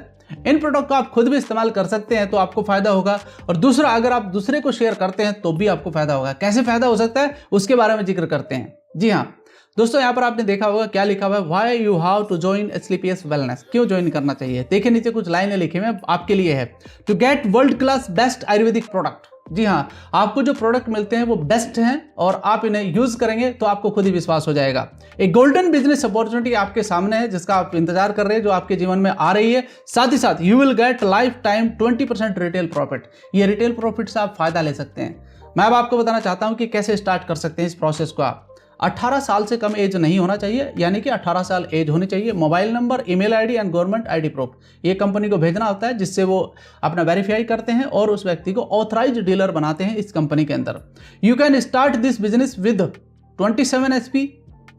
इन प्रोडक्ट को आप खुद भी इस्तेमाल कर सकते हैं तो आपको फायदा होगा, और दूसरा अगर आप दूसरे को शेयर करते हैं तो भी आपको फायदा होगा। कैसे फायदा हो सकता है उसके बारे में जिक्र करते हैं। जी हाँ दोस्तों, यहाँ पर आपने देखा होगा क्या लिखा हुआ है, why you have to join SLPS wellness, क्यों ज्वाइन करना चाहिए। देखिए नीचे कुछ लाइनें लिखी हुई आपके लिए है, to get world class best Ayurvedic product. जी हाँ, आपको जो प्रोडक्ट मिलते हैं वो बेस्ट हैं और आप इन्हें यूज करेंगे तो आपको खुद ही विश्वास हो जाएगा। एक गोल्डन बिजनेस अपॉर्चुनिटी आपके सामने है जिसका आप इंतजार कर रहे हैं, जो आपके जीवन में आ रही है। साथ ही साथ you will gate life time 20% retail profit. ये रिटेल प्रॉफिट से आप फायदा ले सकते हैं। मैं अब आपको बताना चाहता हूं कि कैसे स्टार्ट कर सकते हैं इस प्रोसेस को। आप 18 साल से कम एज नहीं होना चाहिए, यानी कि 18 साल एज होनी चाहिए। Mobile number, email ID and government ID proof ये कंपनी को भेजना होता है, जिससे वो अपना वेरीफाई करते हैं और उस व्यक्ति को ऑथराइज्ड डीलर बनाते हैं इस कंपनी के अंदर। You can start this business with 27 SP,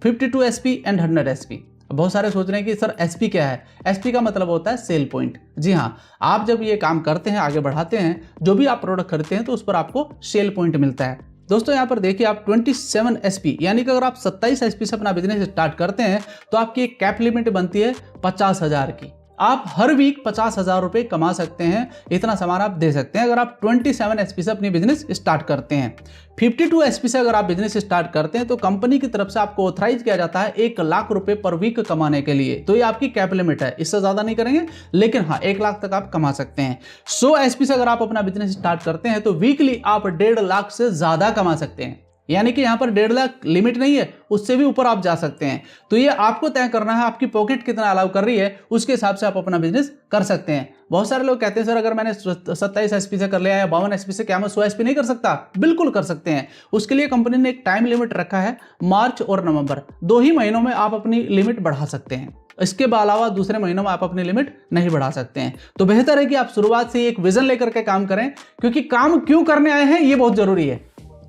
52 SP and 100 SP। बहुत सारे सोच रहे हैं कि सर SP क्या है। SP का मतलब होता है सेल पॉइंट। जी हाँ, आप जब ये काम करते हैं, आगे बढ़ाते हैं, जो भी आप प्रोडक्ट खरीदते हैं तो उस पर आपको सेल पॉइंट मिलता है। दोस्तों यहाँ पर देखिए, आप 27 SP यानी कि अगर आप 27 SP से अपना बिजनेस स्टार्ट करते हैं तो आपकी एक कैप लिमिट बनती है 50,000 की। आप हर वीक 50,000 रुपये कमा सकते हैं, इतना सामान आप दे सकते हैं अगर आप 27 SP से अपनी बिजनेस स्टार्ट करते हैं। 52 SP से अगर आप बिजनेस स्टार्ट करते हैं तो कंपनी की तरफ से आपको ऑथराइज किया जाता है 1 लाख रुपए पर वीक कमाने के लिए। तो ये आपकी कैप लिमिट है, इससे ज़्यादा नहीं करेंगे, लेकिन हाँ 1 लाख तक आप कमा सकते हैं। 100 SP से अगर आप अपना बिजनेस स्टार्ट करते हैं तो वीकली आप 1.5 लाख से ज़्यादा कमा सकते हैं, यानी कि यहाँ पर 1.5 लाख लिमिट नहीं है, उससे भी ऊपर आप जा सकते हैं। तो ये आपको तय करना है, आपकी पॉकेट कितना अलाउ कर रही है, उसके हिसाब से आप अपना बिजनेस कर सकते हैं। बहुत सारे लोग कहते हैं सर अगर मैंने 27 SP से कर लिया या 52 SP से, क्या मैं 100 SP नहीं कर सकता? बिल्कुल कर सकते हैं। उसके लिए कंपनी ने एक टाइम लिमिट रखा है, मार्च और नवंबर 2 ही महीनों में आप अपनी लिमिट बढ़ा सकते हैं। इसके अलावा दूसरे महीनों में आप अपनी लिमिट नहीं बढ़ा सकते हैं। तो बेहतर है कि आप शुरुआत से एक विजन लेकर के काम करें, क्योंकि काम क्यों करने आए हैं ये बहुत जरूरी है।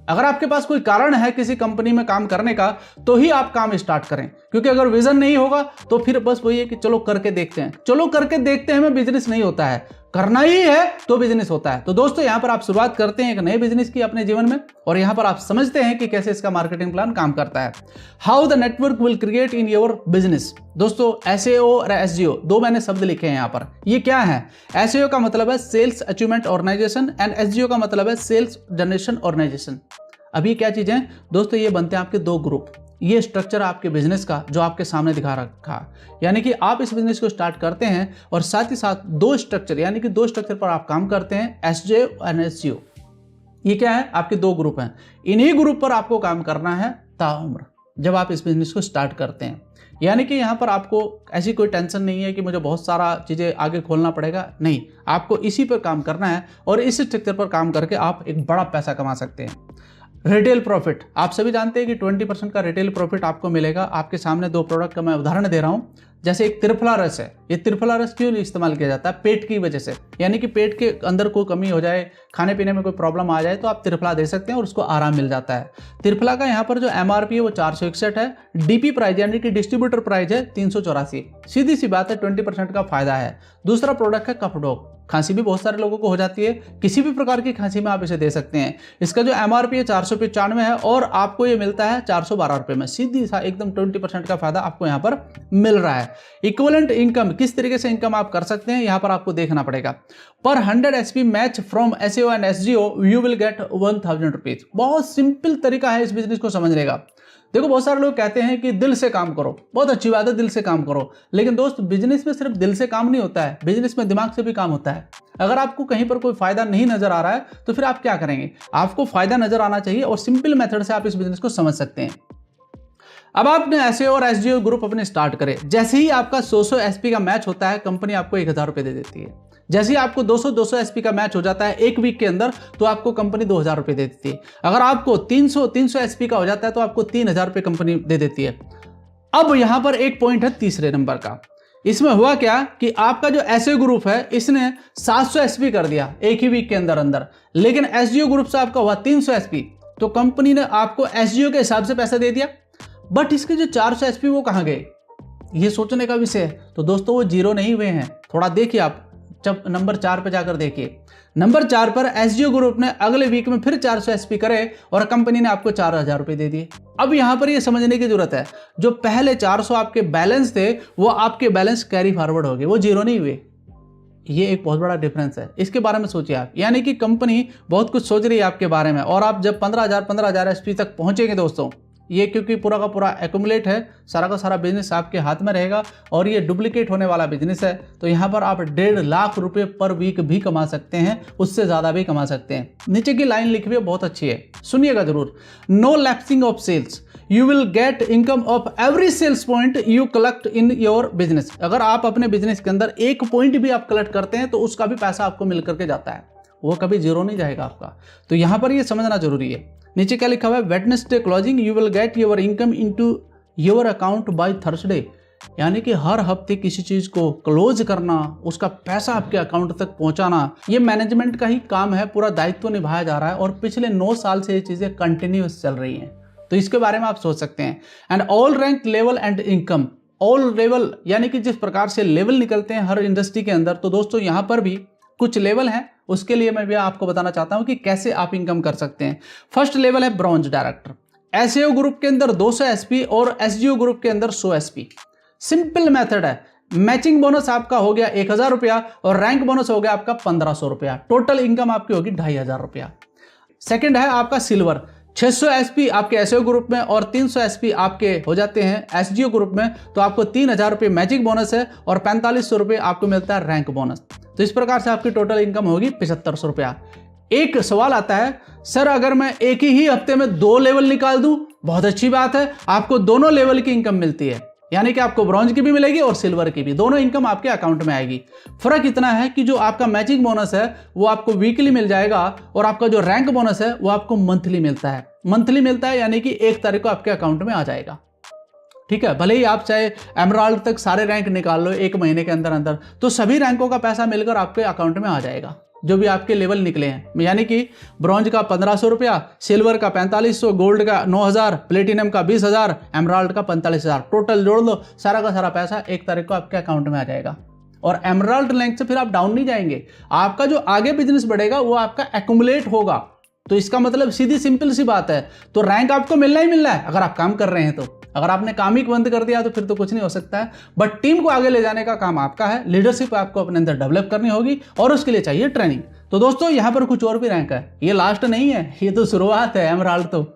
अगर आपके पास कोई कारण है किसी कंपनी में काम करने का तो ही आप काम स्टार्ट करें, क्योंकि अगर विजन नहीं होगा तो फिर बस वही है कि चलो करके देखते हैं, चलो करके देखते हैं में बिजनेस नहीं होता है, करना ही है तो बिजनेस होता है। तो दोस्तों यहाँ पर आप शुरुआत करते हैं एक नए बिजनेस की अपने जीवन में, और यहाँ पर आप समझते हैं कि कैसे इसका मार्केटिंग प्लान काम करता है। How the network will create in your business. दोस्तों SEO और SGO 2 मैंने शब्द लिखे हैं यहाँ पर। ये क्या है? SEO का मतलब है sales achievement organisation and SGO का मतलब है सेल्स जनरेशन ऑर्गेनाइजेशन। अभी क्या चीजें दोस्तों, ये बनते हैं आपके 2 ग्रुप। ये स्ट्रक्चर आपके बिजनेस का जो आपके सामने दिखा रखा, यानी कि आप इस बिजनेस को स्टार्ट करते हैं और साथ ही साथ 2 स्ट्रक्चर, यानी कि 2 स्ट्रक्चर पर आप काम करते हैं, SJ और SGO। ये क्या है? आपके 2 ग्रुप हैं। इन्हीं ग्रुप पर आपको काम करना है ताउम्र जब आप इस बिजनेस को स्टार्ट करते हैं। यानी कि यहाँ पर आपको ऐसी कोई टेंशन नहीं है कि मुझे बहुत सारा चीज़ें आगे खोलना पड़ेगा, नहीं, आपको इसी पर काम करना है और इस स्ट्रक्चर पर काम करके आप एक बड़ा पैसा कमा सकते हैं। रिटेल प्रॉफिट, आप सभी जानते हैं कि 20% का रिटेल प्रॉफिट आपको मिलेगा। आपके सामने 2 प्रोडक्ट का मैं उदाहरण दे रहा हूं। जैसे एक त्रिफला रस है, ये त्रिफला रस क्यों नहीं इस्तेमाल किया जाता है? पेट की वजह से, यानी कि पेट के अंदर कोई कमी हो जाए, खाने पीने में कोई प्रॉब्लम आ जाए तो आप त्रिफला दे सकते हैं और उसको आराम मिल जाता है। त्रिफला का यहाँ पर जो MRP है वो 461 है, DP प्राइस यानी कि डिस्ट्रीब्यूटर प्राइस है 384। सीधी सी बात है, 20% का फायदा है। दूसरा प्रोडक्ट है कफडॉग। खांसी भी बहुत सारे लोगों को हो जाती है, किसी भी प्रकार की खांसी में आप इसे दे सकते हैं। इसका जो MRP है 495 है और आपको ये मिलता है 412 रुपये में। सीधी सा एकदम 20% का फायदा आपको यहाँ पर मिल रहा है। इक्विवेलेंट इनकम, किस तरीके से इनकम आप कर सकते हैं यहाँ पर आपको देखना पड़ेगा। पर 100 SP match from SEO and SGO you will gate 1000 rupees. बहुत सिंपल तरीका है इस बिजनेस को समझने का। देखो बहुत सारे लोग कहते हैं कि दिल से काम करो, बहुत अच्छी बात है, दिल से काम करो, लेकिन दोस्त बिजनेस में सिर्फ दिल से काम नहीं होता है, बिजनेस में दिमाग से भी काम होता है। अगर आपको कहीं पर कोई फायदा नहीं नजर आ रहा है तो फिर आप क्या करेंगे? आपको फायदा नजर आना चाहिए और सिंपल मेथड से आप इस बिजनेस को समझ सकते हैं। अब आपने SEO और SGO ग्रुप अपने स्टार्ट करे, जैसे ही आपका 100 SP का मैच होता है कंपनी आपको 1000 रुपये दे देती है। जैसे ही आपको 200 SP का मैच हो जाता है एक वीक के अंदर तो आपको कंपनी 2000 रुपये दे देती है। अगर आपको 300 SP का हो जाता है तो आपको 3000 रुपये कंपनी दे देती है। अब यहां पर एक पॉइंट है तीसरे नंबर का। इसमें हुआ क्या कि आपका जो SEO ग्रुप है इसने 700 SP कर दिया एक ही वीक के अंदर, लेकिन SGO ग्रुप से आपका हुआ 300 SP, तो कंपनी ने आपको SGO के हिसाब से पैसा दे दिया, बट इसके जो 400 SP वो कहां गए, ये सोचने का विषय है। तो दोस्तों वो जीरो नहीं हुए हैं, थोड़ा देखिए आप, जब नंबर 4 पे जाकर देखिए, नंबर 4 पर एसजीओ ग्रुप ने अगले वीक में फिर 400 एसपी करे और कंपनी ने आपको 4000 रुपए दे दिए। अब यहां पर ये समझने की जरूरत है, जो पहले 400 आपके बैलेंस थे वो आपके बैलेंस कैरी फॉरवर्ड हो गए, वो जीरो नहीं हुए। ये एक बहुत बड़ा डिफरेंस है, इसके बारे में सोचिए आप। यानी कि कंपनी बहुत कुछ सोच रही है आपके बारे में, और आप जब 15,000 एसपी तक पहुंचेंगे दोस्तों, ये क्योंकि पूरा का पूरा एक्यूमुलेट है, सारा का सारा बिजनेस आपके हाथ में रहेगा और ये डुप्लीकेट होने वाला बिजनेस है, तो यहाँ पर आप 1.5 लाख रुपए पर वीक भी कमा सकते हैं, उससे ज़्यादा भी कमा सकते हैं। नीचे की लाइन लिखी हुई है, बहुत अच्छी है, सुनिएगा जरूर। No lapsing of sales, you will get income of every sales point you collect in your business. अगर आप अपने बिजनेस के अंदर एक पॉइंट भी आप कलेक्ट करते हैं तो उसका भी पैसा आपको मिल करके जाता है, वो कभी जीरो नहीं जाएगा आपका। तो यहाँ पर ये समझना जरूरी है। नीचे क्या लिखा हुआ है, Wednesday closing, you will get your income into your account by Thursday. यानी कि हर हफ्ते किसी चीज को क्लोज करना, उसका पैसा आपके अकाउंट तक पहुंचाना, ये मैनेजमेंट का ही काम है, पूरा दायित्व निभाया जा रहा है और पिछले 9 साल से ये चीजें कंटिन्यूअस चल रही हैं। तो इसके बारे में आप सोच सकते हैं। And all rank level and income, all level यानी कि जिस प्रकार से लेवल निकलते हैं हर इंडस्ट्री के अंदर, तो दोस्तों यहाँ पर भी कुछ लेवल हैं, उसके लिए मैं भी आपको बताना चाहता हूं कि कैसे आप इनकम कर सकते हैं। फर्स्ट लेवल है ब्रॉन्ज डायरेक्टर। एसएओ ग्रुप के अंदर 200 एसपी और एसजीओ ग्रुप के अंदर 100 एसपी। सिंपल मेथड है, मैचिंग बोनस आपका हो गया 1000 रुपया और रैंक बोनस हो गया आपका 1500 रुपया, टोटल इनकम आपकी होगी 2500 रुपया। सेकेंड है आपका सिल्वर, 600 एसपी आपके एसओ ग्रुप में और 300 एसपी आपके हो जाते हैं एसजीओ ग्रुप में, तो आपको 3000 रुपये मैजिक बोनस है और 4500 रुपये आपको मिलता है रैंक बोनस। तो इस प्रकार से आपकी टोटल इनकम होगी 7500 रुपया। एक सवाल आता है, सर अगर मैं एक ही हफ्ते में 2 लेवल निकाल दूं, बहुत अच्छी बात है, आपको दोनों लेवल की इनकम मिलती है, यानी कि आपको ब्रॉन्ज की भी मिलेगी और सिल्वर की भी, दोनों इनकम आपके अकाउंट में आएगी। फर्क इतना है कि जो आपका मैचिंग बोनस है वो आपको वीकली मिल जाएगा और आपका जो रैंक बोनस है वो आपको मंथली मिलता है। मंथली मिलता है यानी कि 1 तारीख को आपके अकाउंट में आ जाएगा। ठीक है, भले ही आप चाहे एमराल्ड तक सारे रैंक निकाल लो 1 महीने के अंदर अंदर, तो सभी रैंकों का पैसा मिलकर आपके अकाउंट में आ जाएगा, जो भी आपके लेवल निकले हैं। यानी कि ब्रॉन्ज का 1500 रुपया, सिल्वर का 4500, गोल्ड का 9000, प्लेटिनम का 20000, एमराल्ड का 45,000, टोटल जोड़ लो, सारा का सारा पैसा 1 तारीख को आपके अकाउंट में आ जाएगा। और एमराल्ड रैंक से फिर आप डाउन नहीं जाएंगे, आपका जो आगे बिजनेस बढ़ेगा वो आपका एक्यूमुलेट होगा। तो इसका मतलब सीधी सिंपल सी बात है, तो रैंक आपको मिलना ही मिलना है अगर आप काम कर रहे हैं। तो अगर आपने काम ही बंद कर दिया तो फिर तो कुछ नहीं हो सकता है। बट टीम को आगे ले जाने का काम आपका है, लीडरशिप आपको अपने अंदर डेवलप करनी होगी और उसके लिए चाहिए ट्रेनिंग। तो दोस्तों यहाँ पर कुछ और भी रैंक है, ये लास्ट नहीं है, ये तो शुरुआत है एमराल्ड। तो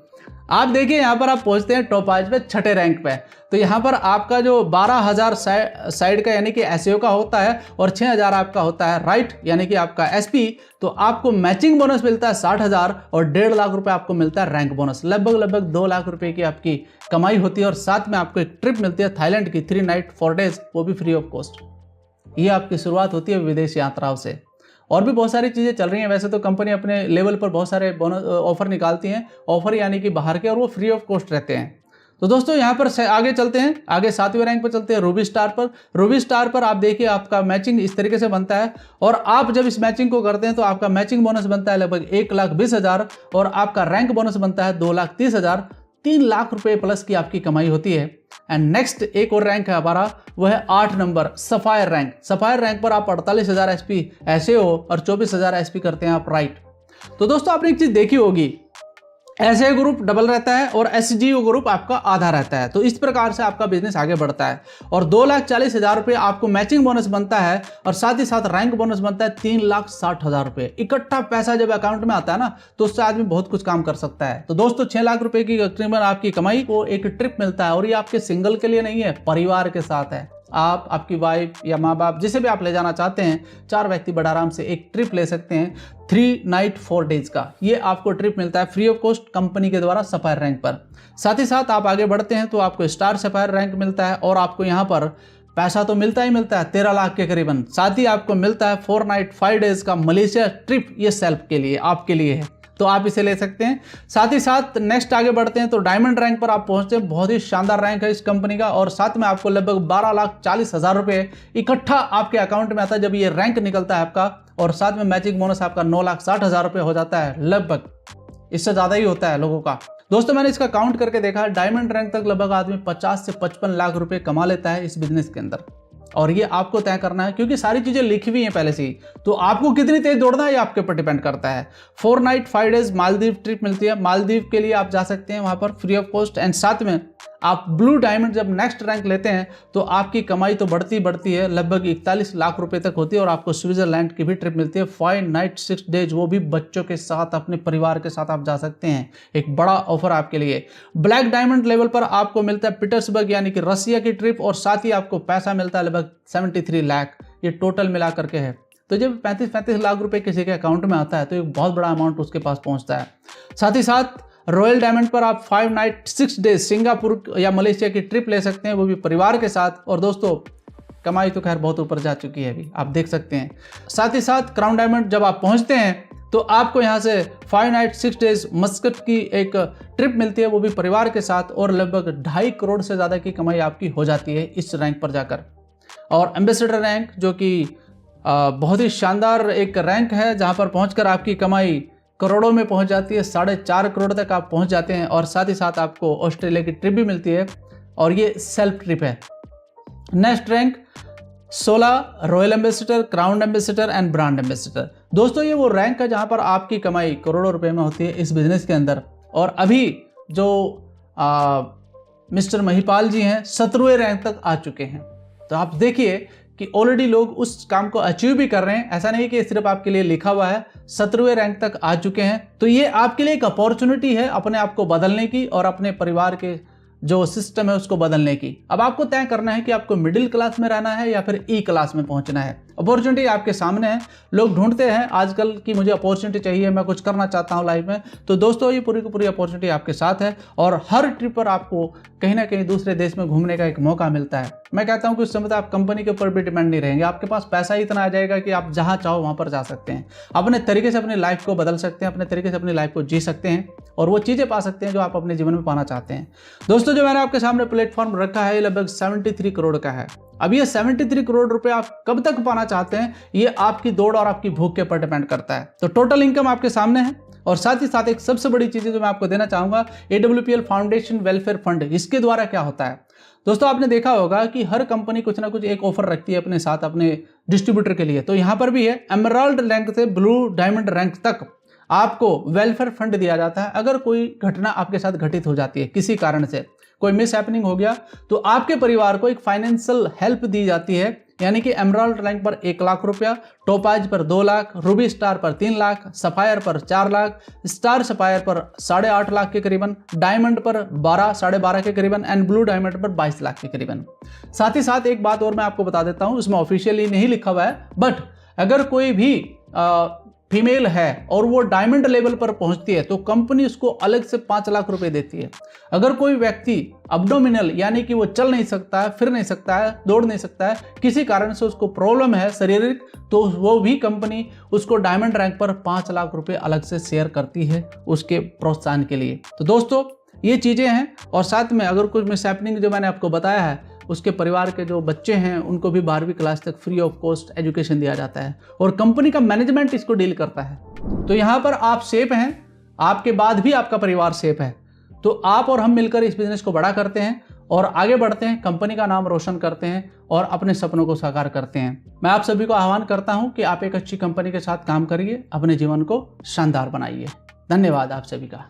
आप देखिए यहाँ पर आप पहुंचते हैं टॉप 5 पे, 6ठे रैंक पे। तो यहाँ पर आपका जो 12,000 साइड का यानी कि एसईओ का होता है और 6,000 आपका होता है राइट यानी कि आपका एसपी, तो आपको मैचिंग बोनस मिलता है 60,000 और 1.5 लाख रुपए आपको मिलता है रैंक बोनस। लगभग 2 लाख रुपए की आपकी कमाई होती है और साथ में आपको एक ट्रिप मिलती है थाईलैंड की 3 नाइट 4 डेज, वो भी फ्री ऑफ कॉस्ट। ये आपकी शुरुआत होती है विदेश यात्राओं से। और भी बहुत सारी चीज़ें चल रही हैं, वैसे तो कंपनी अपने लेवल पर बहुत सारे बोनस ऑफर निकालती हैं, ऑफर यानी कि बाहर के, और वो फ्री ऑफ कॉस्ट रहते हैं। तो दोस्तों यहाँ पर आगे चलते हैं, आगे 7वें रैंक पर चलते हैं रूबी स्टार पर। रूबी स्टार पर आप देखिए आपका मैचिंग इस तरीके से बनता है और आप जब इस मैचिंग को करते हैं तो आपका मैचिंग बोनस बनता है लगभग 1,20,000 और आपका रैंक बोनस बनता है 2,30,000। 3 लाख रुपए प्लस की आपकी कमाई होती है। एंड नेक्स्ट एक और रैंक है हमारा, वो है 8 number sapphire rank. Sapphire rank पर आप 48,000 एसपी ऐसे हो और 24,000 एसपी करते हैं आप राइट। तो दोस्तों आपने एक चीज देखी होगी, एसए ग्रुप डबल रहता है और एसजीओ ग्रुप आपका आधा रहता है। तो इस प्रकार से आपका बिजनेस आगे बढ़ता है और 2,40,000 रुपये आपको मैचिंग बोनस बनता है और साथ ही साथ रैंक बोनस बनता है 3,60,000 रुपये। इकट्ठा पैसा जब अकाउंट में आता है ना, तो उससे आदमी बहुत कुछ काम कर सकता है। तो दोस्तों 6 लाख रुपए की तकरीबन आपकी कमाई को एक ट्रिप मिलता है और ये आपके सिंगल के लिए नहीं है, परिवार के साथ है। आप, आपकी वाइफ या माँ बाप, जिसे भी आप ले जाना चाहते हैं, 4 व्यक्ति बड़ा आराम से एक ट्रिप ले सकते हैं 3 नाइट 4 डेज का। ये आपको ट्रिप मिलता है फ्री ऑफ कॉस्ट कंपनी के द्वारा सफायर रैंक पर। साथ ही साथ आप आगे बढ़ते हैं तो आपको स्टार सफायर रैंक मिलता है और आपको यहाँ पर पैसा तो मिलता ही मिलता है 13 लाख के करीबन। साथ ही आपको मिलता है 4 नाइट 5 डेज का मलेशिया ट्रिप, ये सेल्फ के लिए, आपके लिए है, तो आप इसे ले सकते हैं। साथ ही साथ नेक्स्ट आगे बढ़ते हैं तो डायमंड रैंक पर आप पहुंचते हैं। बहुत ही शानदार रैंक है इस कंपनी का और साथ में आपको लगभग 12,40,000 रुपये इकट्ठा आपके अकाउंट में आता है जब ये रैंक निकलता है आपका, और साथ में मैचिंग बोनस आपका 9,60,000 रुपये हो जाता है। लगभग इससे ज़्यादा ही होता है लोगों का। दोस्तों मैंने इसका काउंट करके देखा, डायमंड रैंक तक लगभग आदमी 50 से 55 लाख रुपये कमा लेता है इस बिजनेस के अंदर। और ये आपको तय करना है, क्योंकि सारी चीज़ें लिखी हुई हैं पहले से ही। तो आपको कितनी तेज दौड़ना है ये आपके ऊपर डिपेंड करता है। 4 नाइट 5 डेज मालदीव ट्रिप मिलती है। मालदीव के लिए आप जा सकते हैं वहाँ पर फ्री ऑफ कॉस्ट। एंड साथ में आप ब्लू डायमंड जब नेक्स्ट रैंक लेते हैं तो आपकी कमाई तो बढ़ती है, लगभग 41 लाख रुपए तक होती है। और आपको स्विट्जरलैंड की भी ट्रिप मिलती है 5 नाइट 6 डेज, वो भी बच्चों के साथ, अपने परिवार के साथ आप जा सकते हैं। एक बड़ा ऑफर आपके लिए। ब्लैक डायमंड लेवल पर आपको मिलता है पीटर्सबर्ग यानी कि रसिया की ट्रिप, और साथ ही आपको पैसा मिलता है लगभग 73 लाख, ये टोटल मिला करके है। तो जब 35 लाख रुपए किसी के अकाउंट में आता है तो एक बहुत बड़ा अमाउंट उसके पास पहुंचता है। साथ ही साथ रॉयल डायमंड पर आप 5 नाइट 6 डेज सिंगापुर या मलेशिया की ट्रिप ले सकते हैं, वो भी परिवार के साथ। और दोस्तों कमाई तो खैर बहुत ऊपर जा चुकी है अभी, आप देख सकते हैं। साथ ही साथ क्राउन डायमंड जब आप पहुंचते हैं तो आपको यहाँ से 5 नाइट 6 डेज मस्कट की एक ट्रिप मिलती है, वो भी परिवार के साथ, और लगभग 2.5 करोड़ से ज़्यादा की कमाई आपकी हो जाती है इस रैंक पर जाकर। और एम्बेसडर रैंक जो कि बहुत ही शानदार एक रैंक है, जहाँ पर पहुँचकर आपकी कमाई करोड़ों में पहुंच जाती है, 4.5 करोड़ तक आप पहुंच जाते हैं। और साथ ही साथ आपको ऑस्ट्रेलिया की ट्रिप भी मिलती है, और ये सेल्फ ट्रिप है। Next rank 16 royal ambassador, crown ambassador and brand ambassador. दोस्तों ये वो रैंक है जहां पर आपकी कमाई करोड़ों रुपए में होती है इस बिजनेस के अंदर। और अभी जो मिस्टर महिपाल जी हैं 17वें रैंक तक आ चुके हैं। तो आप देखिए कि ऑलरेडी लोग उस काम को अचीव भी कर रहे हैं, ऐसा नहीं कि सिर्फ आपके लिए लिखा हुआ है। 17वें रैंक तक आ चुके हैं। तो ये आपके लिए एक अपॉर्चुनिटी है अपने आप को बदलने की और अपने परिवार के जो सिस्टम है उसको बदलने की। अब आपको तय करना है कि आपको मिडिल क्लास में रहना है या फिर ई क्लास में पहुंचना है। अपॉर्चुनिटी आपके सामने है। लोग ढूंढते हैं आजकल कि मुझे अपॉर्चुनिटी चाहिए, मैं कुछ करना चाहता हूं लाइफ में। तो दोस्तों ये पूरी की पूरी अपॉर्चुनिटी आपके साथ है, और हर ट्रिप पर आपको कहीं ना कहीं दूसरे देश में घूमने का एक मौका मिलता है। मैं कहता हूं कि उस समय तो आप कंपनी के ऊपर भी डिपेंड नहीं रहेंगे, आपके पास पैसा ही इतना आ जाएगा कि आप जहां चाहो वहां पर जा सकते हैं। अपने तरीके से अपनी लाइफ को बदल सकते हैं, अपने तरीके से अपनी लाइफ को जी सकते हैं, और वो चीज़ें पा सकते हैं जो आप अपने जीवन में पाना चाहते हैं। दोस्तों जो मैंने आपके सामने प्लेटफॉर्म रखा है ये लगभग 73 करोड़ का है। अब ये 73 करोड़ रुपए आप कब तक पाना चाहते हैं ये आपकी दौड़ और आपकी भूख के ऊपर डिपेंड करता है। तो टोटल इनकम आपके सामने है। और साथ ही साथ एक सबसे बड़ी चीज़ जो मैं आपको देना चाहूँगा, AWPL फाउंडेशन वेलफेयर फंड, इसके द्वारा क्या होता है। दोस्तों आपने देखा होगा कि हर कंपनी कुछ ना कुछ एक ऑफर रखती है अपने साथ अपने डिस्ट्रीब्यूटर के लिए। तो यहाँ पर भी है, एमराल्ड रैंक से ब्लू डायमंड रैंक तक आपको वेलफेयर फंड दिया जाता है। अगर कोई घटना आपके साथ घटित हो जाती है, किसी कारण से कोई मिस हैपनिंग हो गया, तो आपके परिवार को एक फाइनेंशियल हेल्प दी जाती है। यानी कि एमराल्ड रैंक पर 1 लाख रुपया, टोपाज पर 2 लाख, रूबी स्टार पर 3 लाख, सफायर पर 4 लाख, स्टार सफायर पर 8.5 लाख के करीबन, डायमंड पर 12-12.5 के करीबन, एंड ब्लू डायमंड पर 22 लाख के करीबन। साथ ही साथ एक बात और मैं आपको बता देता हूं, इसमें ऑफिशियली नहीं लिखा हुआ है, बट अगर कोई भी फीमेल है और वो डायमंड लेवल पर पहुंचती है तो कंपनी उसको अलग से 5 लाख रुपए देती है। अगर कोई व्यक्ति अब्डोमिनल यानी कि वो चल नहीं सकता है, फिर नहीं सकता है, दौड़ नहीं सकता है, किसी कारण से उसको प्रॉब्लम है शारीरिक, तो वो भी कंपनी उसको डायमंड रैंक पर 5 लाख रुपए अलग से शेयर करती है उसके प्रोत्साहन के लिए। तो दोस्तों ये चीज़ें हैं। और साथ में अगर कुछ मिस हैपनिंग जो मैंने आपको बताया है, उसके परिवार के जो बच्चे हैं उनको भी 12वीं क्लास तक फ्री ऑफ कॉस्ट एजुकेशन दिया जाता है, और कंपनी का मैनेजमेंट इसको डील करता है। तो यहाँ पर आप सेफ हैं, आपके बाद भी आपका परिवार सेफ है। तो आप और हम मिलकर इस बिजनेस को बड़ा करते हैं और आगे बढ़ते हैं, कंपनी का नाम रोशन करते हैं और अपने सपनों को साकार करते हैं। मैं आप सभी को आह्वान करता हूं कि आप एक अच्छी कंपनी के साथ काम करिए, अपने जीवन को शानदार बनाइए। धन्यवाद आप सभी का।